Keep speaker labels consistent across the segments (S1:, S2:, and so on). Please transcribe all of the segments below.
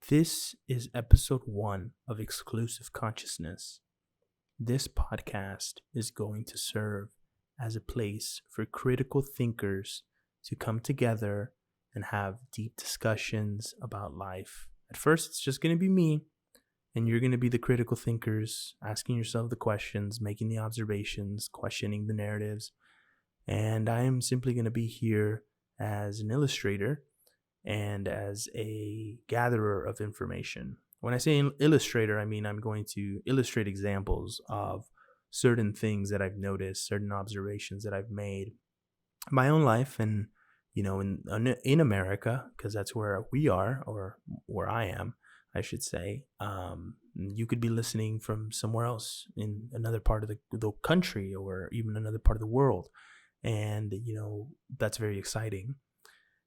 S1: This is episode 1 of Exclusive Consciousness. This podcast is going to serve as a place for critical thinkers to come together and have deep discussions about life. At first, it's just going to be me, and you're going to be the critical thinkers, asking yourself the questions, making the observations, questioning the narratives. And I am simply going to be here as an illustrator and as a gatherer of information. When I say illustrator, I mean I'm going to illustrate examples of certain things that I've noticed, certain observations that I've made in my own life and, in America, because that's where we are, or where I am, I should say. You could be listening from somewhere else in another part of the country or even another part of the world. And, that's very exciting.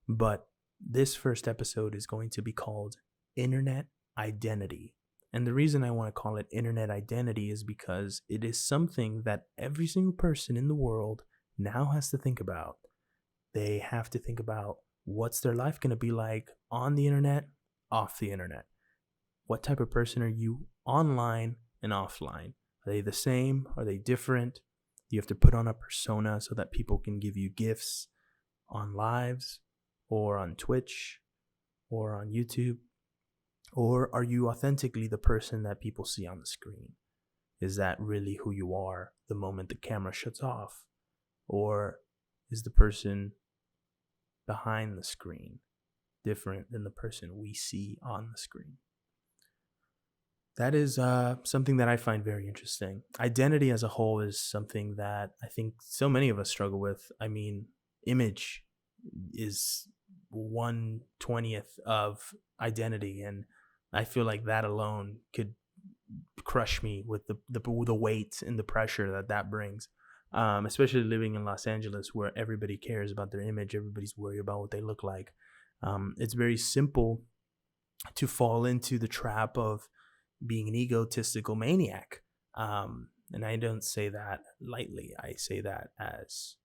S1: But this first episode is going to be called Internet Identity. And the reason I want to call it Internet Identity is because it is something that every single person in the world now has to think about. They have to think about what's their life going to be like on the internet, off the internet. What type of person are you online and offline? Are they the same? Are they different? Do you have to put on a persona so that people can give you gifts on lives or on Twitch or on YouTube? Or are you authentically the person that people see on the screen? Is that really who you are the moment the camera shuts off? Or is the person behind the screen different than the person we see on the screen? That is something that I find very interesting. Identity as a whole is something that I think so many of us struggle with. I mean, image is 1/20th of identity, and I feel like that alone could crush me with the weight and the pressure that brings. Especially living in Los Angeles, where everybody cares about their image, everybody's worried about what they look like. It's very simple to fall into the trap of being an egotistical maniac. And I don't say that lightly. I say that as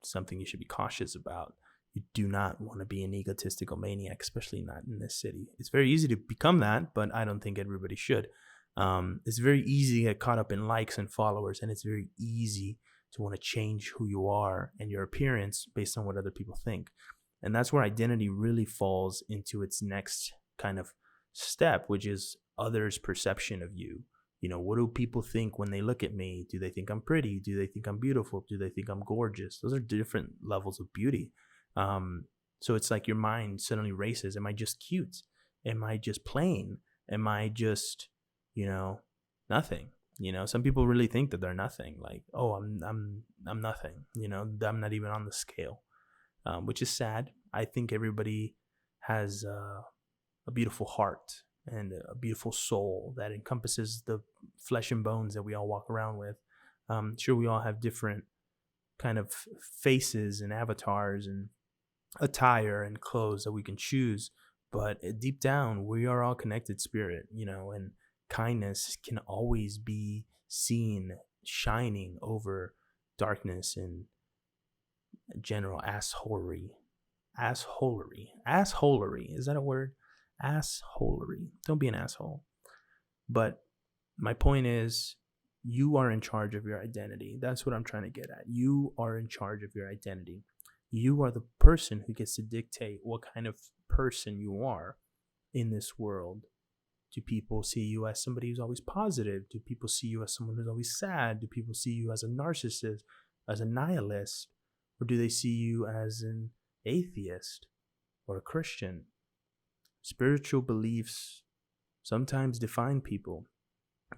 S1: something you should be cautious about. You do not want to be an egotistical maniac, especially not in this city. It's very easy to become that, but I don't think everybody should. It's very easy to get caught up in likes and followers, and it's very easy to want to change who you are and your appearance based on what other people think. And that's where identity really falls into its next kind of step, which is others' perception of you. What do people think when they look at me? Do they think I'm pretty? Do they think I'm beautiful? Do they think I'm gorgeous? Those are different levels of beauty. So it's like your mind suddenly races. Am I just cute? Am I just plain? Am I just, nothing? Some people really think that they're nothing. Like, oh, I'm nothing. I'm not even on the scale, which is sad. I think everybody has a beautiful heart and a beautiful soul that encompasses the flesh and bones that we all walk around with. Sure, we all have different kind of faces and avatars and attire and clothes that we can choose, but deep down we are all connected spirit, and kindness can always be seen shining over darkness and general assholery. Is that a word? Assholery. Don't be an asshole. But my point is, you are in charge of your identity. That's what I'm trying to get at. You are in charge of your identity. You are the person who gets to dictate what kind of person you are in this world. Do people see you as somebody who's always positive? Do people see you as someone who's always sad? Do people see you as a narcissist, as a nihilist? Or do they see you as an atheist or a Christian? Spiritual beliefs sometimes define people.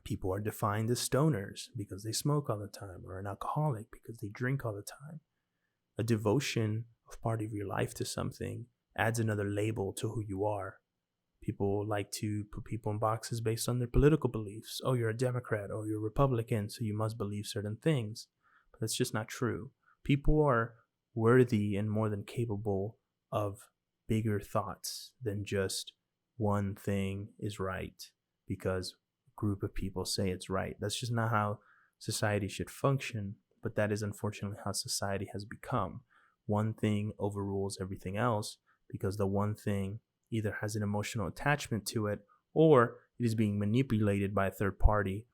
S1: People are defined as stoners because they smoke all the time, or an alcoholic because they drink all the time. A devotion of part of your life to something adds another label to who you are. People like to put people in boxes based on their political beliefs. Oh, you're a Democrat, or you're a Republican, so you must believe certain things. But that's just not true. People are worthy and more than capable of bigger thoughts than just one thing is right because a group of people say it's right. That's just not how society should function, but that is unfortunately how society has become. One thing overrules everything else because the one thing either has an emotional attachment to it, or it is being manipulated by a third party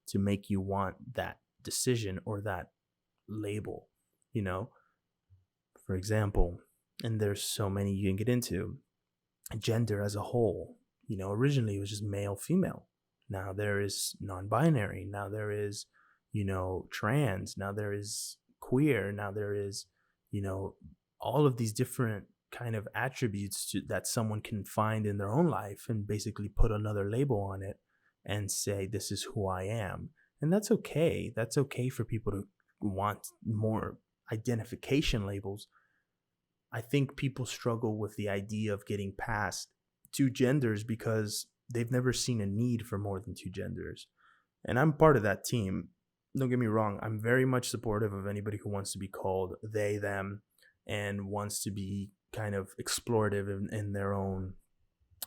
S1: to make you want that decision or that label, you know? For example, and there's so many you can get into, gender as a whole. Originally it was just male, female. Now there is non-binary. Now there is, trans. Now there is queer. Now there is, all of these different kind of attributes that someone can find in their own life and basically put another label on it and say, this is who I am. And that's okay. That's okay for people to want more identification labels. I think people struggle with the idea of getting past two genders because they've never seen a need for more than two genders. And I'm part of that team. Don't get me wrong. I'm very much supportive of anybody who wants to be called they, them, and wants to be kind of explorative in their own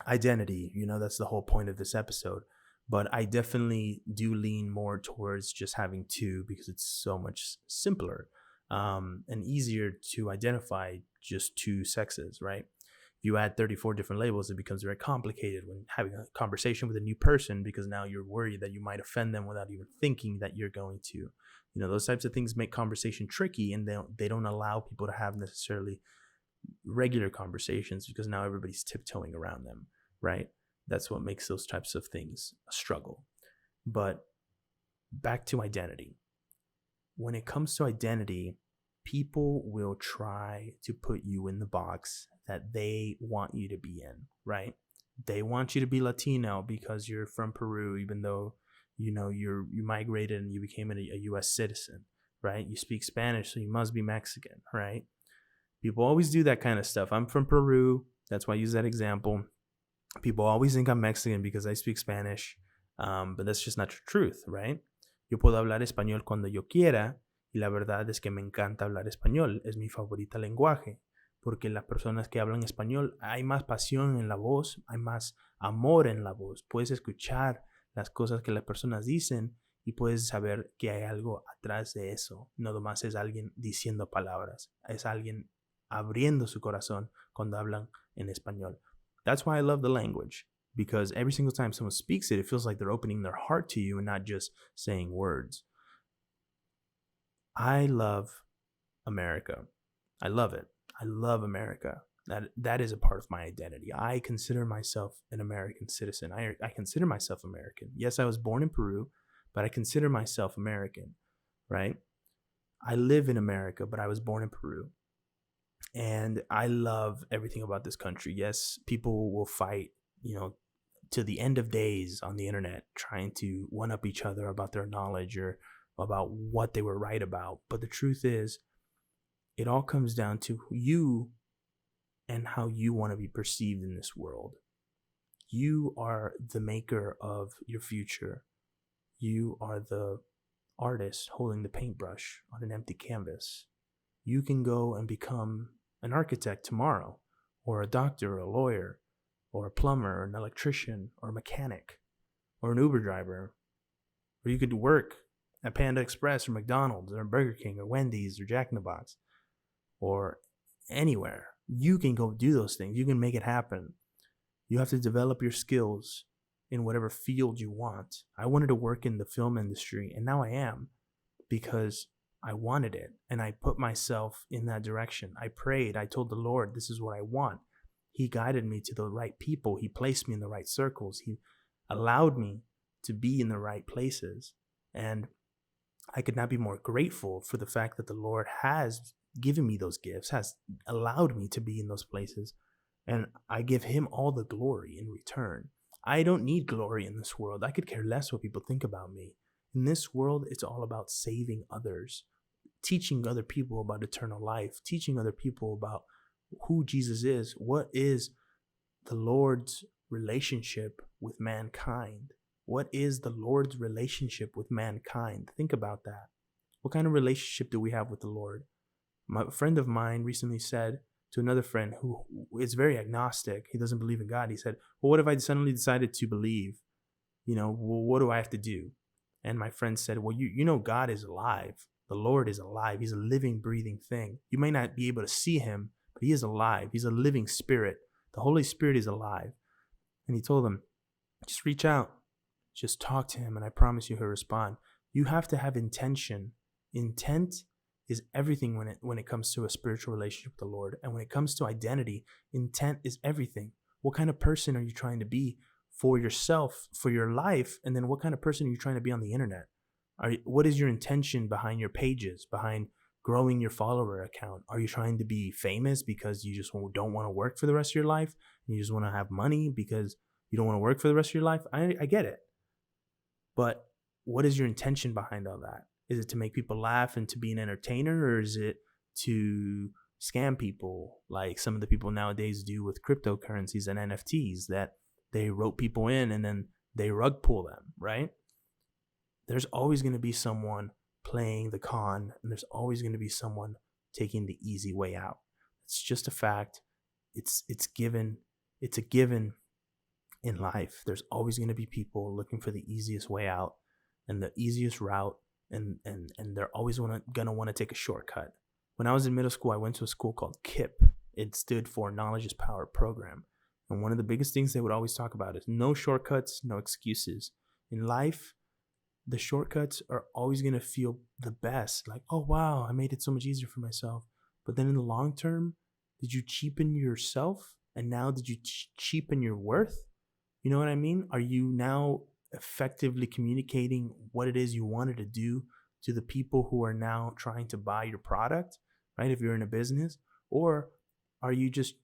S1: identity. That's the whole point of this episode. But I definitely do lean more towards just having two because it's so much simpler and easier to identify just two sexes, right? If you add 34 different labels, it becomes very complicated when having a conversation with a new person because now you're worried that you might offend them without even thinking that you're going to. Those types of things make conversation tricky, and they don't allow people to have necessarily regular conversations because now everybody's tiptoeing around them, right? That's what makes those types of things a struggle. But back to identity. When it comes to identity, people will try to put you in the box that they want you to be in, right? They want you to be Latino because you're from Peru, even though, you migrated and you became a U.S. citizen, right? You speak Spanish, so you must be Mexican, right? People always do that kind of stuff. I'm from Peru. That's why I use that example. People always think I'm Mexican because I speak Spanish, but that's just not the truth, right? Yo puedo hablar español cuando yo quiera, y la verdad es que me encanta hablar español. Es mi favorita lenguaje, porque las personas que hablan español, hay más pasión en la voz, hay más amor en la voz. Puedes escuchar las cosas que las personas dicen y puedes saber que hay algo atrás de eso. No nomás es alguien diciendo palabras, es alguien abriendo su corazón cuando hablan en español. That's why I love the language, because every single time someone speaks it, it feels like they're opening their heart to you and not just saying words. I love America. I love it. I love America. That is a part of my identity. I consider myself an American citizen. I consider myself American. Yes, I was born in Peru, but I consider myself American, right? I live in America, but I was born in Peru. And I love everything about this country. Yes, people will fight, to the end of days on the internet, trying to one-up each other about their knowledge or about what they were right about. But the truth is, it all comes down to you and how you want to be perceived in this world. You are the maker of your future. You are the artist holding the paintbrush on an empty canvas. You can go and become an architect tomorrow, or a doctor, or a lawyer, or a plumber, or an electrician, or a mechanic, or an Uber driver. Or you could work at Panda Express, or McDonald's, or Burger King, or Wendy's, or Jack in the Box, or anywhere. You can go do those things. You can make it happen. You have to develop your skills in whatever field you want. I wanted to work in the film industry, and now I am, because I wanted it, and I put myself in that direction. I prayed. I told the Lord, this is what I want. He guided me to the right people. He placed me in the right circles. He allowed me to be in the right places. And I could not be more grateful for the fact that the Lord has given me those gifts, has allowed me to be in those places. And I give him all the glory in return. I don't need glory in this world. I could care less what people think about me. In this world, it's all about saving others, teaching other people about eternal life, teaching other people about who Jesus is, what is the Lord's relationship with mankind. What is the Lord's relationship with mankind? Think about that. What kind of relationship do we have with the Lord? A friend of mine recently said to another friend who is very agnostic, he doesn't believe in God, he said, well, what if I suddenly decided to believe? What do I have to do? And my friend said, well, God is alive. The Lord is alive. He's a living, breathing thing. You may not be able to see him, but he is alive. He's a living spirit The Holy Spirit is alive. And he told them, just reach out, just talk to him, and I promise you he'll respond. You have to have intention. Intent is everything when it comes to a spiritual relationship with the Lord. And when it comes to identity, intent is everything. What kind of person are you trying to be for yourself, for your life? And then what kind of person are you trying to be on the internet? What is your intention behind your pages, behind growing your follower account? Are you trying to be famous because you just don't want to work for the rest of your life? You just want to have money because you don't want to work for the rest of your life? I get it. But what is your intention behind all that? Is it to make people laugh and to be an entertainer, or is it to scam people like some of the people nowadays do with cryptocurrencies and NFTs, that they rope people in and then they rug pull them, right? There's always going to be someone playing the con, and there's always going to be someone taking the easy way out. It's just a fact. It's given. It's a given in life. There's always going to be people looking for the easiest way out and the easiest route, and they're always going to want to take a shortcut. When I was in middle school, I went to a school called KIP. It stood for Knowledge is Power program. And one of the biggest things they would always talk about is no shortcuts, no excuses. In life, the shortcuts are always going to feel the best. Like, oh, wow, I made it so much easier for myself. But then in the long term, did you cheapen yourself? And now did you cheapen your worth? You know what I mean? Are you now effectively communicating what it is you wanted to do to the people who are now trying to buy your product, right? If you're in a business, or are you just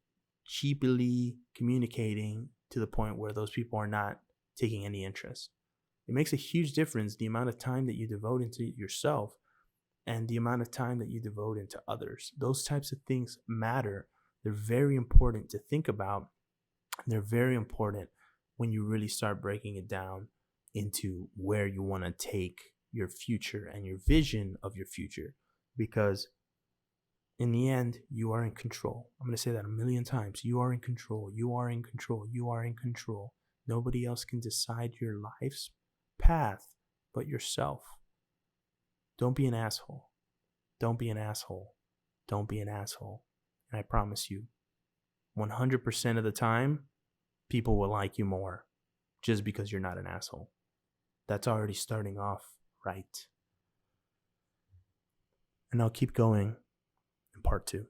S1: cheaply communicating to the point where those people are not taking any interest? It makes a huge difference, the amount of time that you devote into yourself and the amount of time that you devote into others. Those types of things matter. They're very important to think about. They're very important when you really start breaking it down into where you want to take your future and your vision of your future. Because in the end, you are in control. I'm going to say that a million times. You are in control. You are in control. You are in control. Nobody else can decide your life's path but yourself. Don't be an asshole. Don't be an asshole. Don't be an asshole. And I promise you, 100% of the time, people will like you more just because you're not an asshole. That's already starting off right. And I'll keep going in part 2.